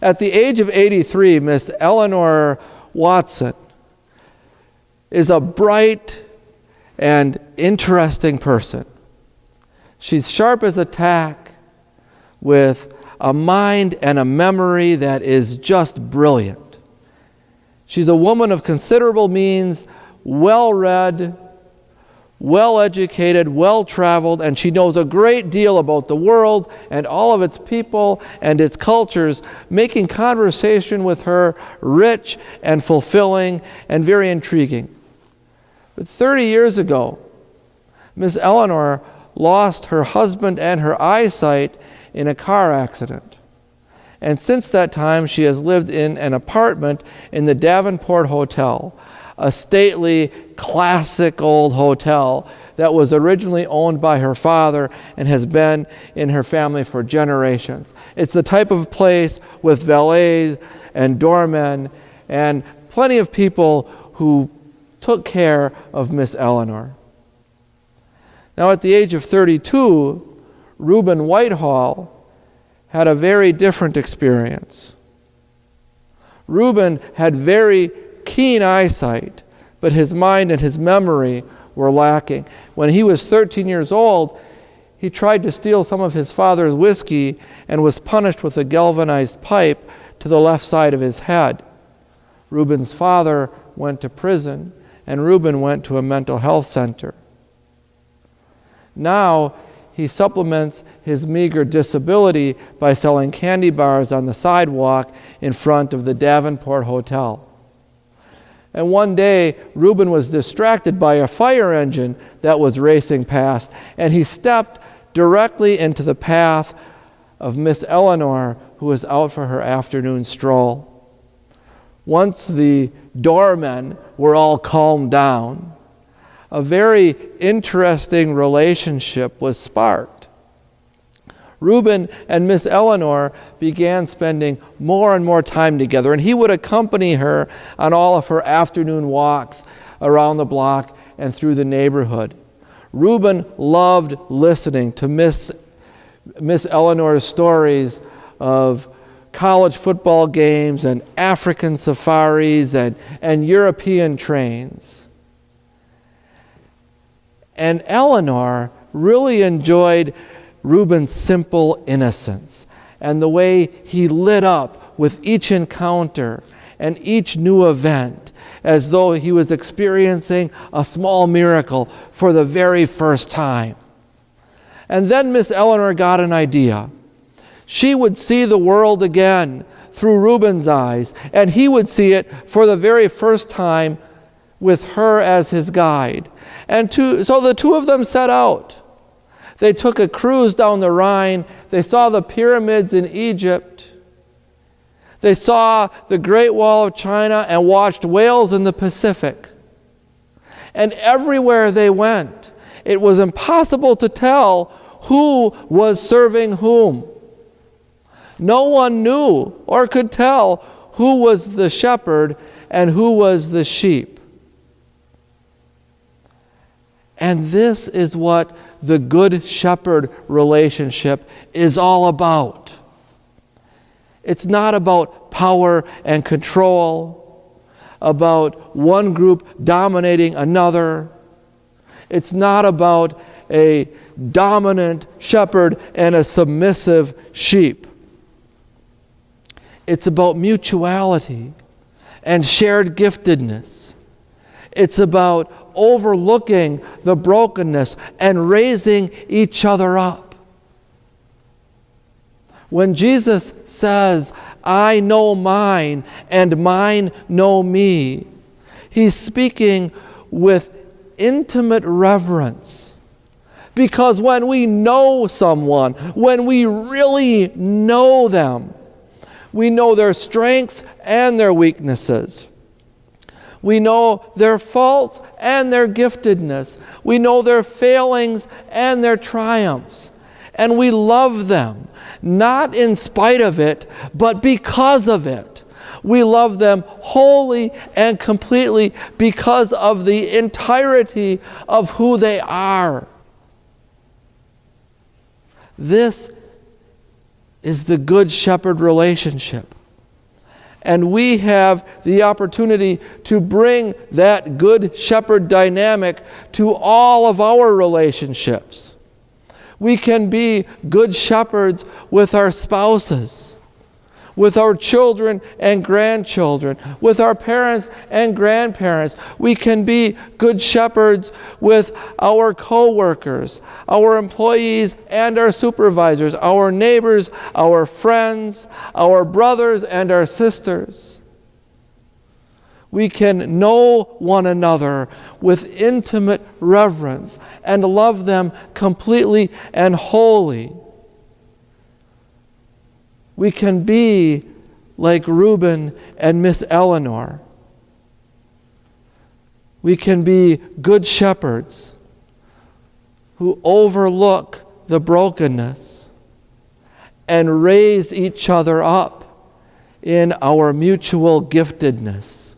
At the age of 83, Miss Eleanor Watson is a bright and interesting person. She's sharp as a tack, with a mind and a memory that is just brilliant. She's a woman of considerable means, well-read, well-educated, well-traveled, and she knows a great deal about the world and all of its people and its cultures, making conversation with her rich and fulfilling and very intriguing. But 30 years ago, Miss Eleanor lost her husband and her eyesight in a car accident. And since that time, she has lived in an apartment in the Davenport Hotel, a stately, classic old hotel that was originally owned by her father and has been in her family for generations. It's the type of place with valets and doormen and plenty of people who took care of Miss Eleanor. Now, at the age of 32, Rueben Whitehall had a very different experience. Rueben had very keen eyesight, but his mind and his memory were lacking. When he was 13 years old, he tried to steal some of his father's whiskey and was punished with a galvanized pipe to the left side of his head. Ruben's father went to prison, and Rueben went to a mental health center. Now, he supplements his meager disability by selling candy bars on the sidewalk in front of the Davenport Hotel. And one day, Rueben was distracted by a fire engine that was racing past, and he stepped directly into the path of Miss Eleanor, who was out for her afternoon stroll. Once the doormen were all calmed down, a very interesting relationship was sparked. Rueben and Miss Eleanor began spending more and more time together, and he would accompany her on all of her afternoon walks around the block and through the neighborhood. Rueben loved listening to Miss Eleanor's stories of college football games and African safaris and European trains. And Eleanor really enjoyed Ruben's simple innocence and the way he lit up with each encounter and each new event as though he was experiencing a small miracle for the very first time. And then Miss Eleanor got an idea. She would see the world again through Ruben's eyes, and he would see it for the very first time with her as his guide. And so the two of them set out. They took a cruise down the Rhine. They saw the pyramids in Egypt. They saw the Great Wall of China and watched whales in the Pacific. And everywhere they went, it was impossible to tell who was serving whom. No one knew or could tell who was the shepherd and who was the sheep. And this is what the good shepherd relationship is all about. It's not about power and control, about one group dominating another. It's not about a dominant shepherd and a submissive sheep. It's about mutuality and shared giftedness. It's about overlooking the brokenness and raising each other up. When Jesus says, "I know mine and mine know me," he's speaking with intimate reverence. Because when we know someone, when we really know them, we know their strengths and their weaknesses. We know their faults and their giftedness. We know their failings and their triumphs. And we love them, not in spite of it, but because of it. We love them wholly and completely because of the entirety of who they are. This is the Good Shepherd relationship. And we have the opportunity to bring that good shepherd dynamic to all of our relationships. We can be good shepherds with our spouses, with our children and grandchildren, with our parents and grandparents. We can be good shepherds with our co-workers, our employees and our supervisors, our neighbors, our friends, our brothers and our sisters. We can know one another with intimate reverence and love them completely and wholly. We can be like Rueben and Miss Eleanor. We can be good shepherds who overlook the brokenness and raise each other up in our mutual giftedness.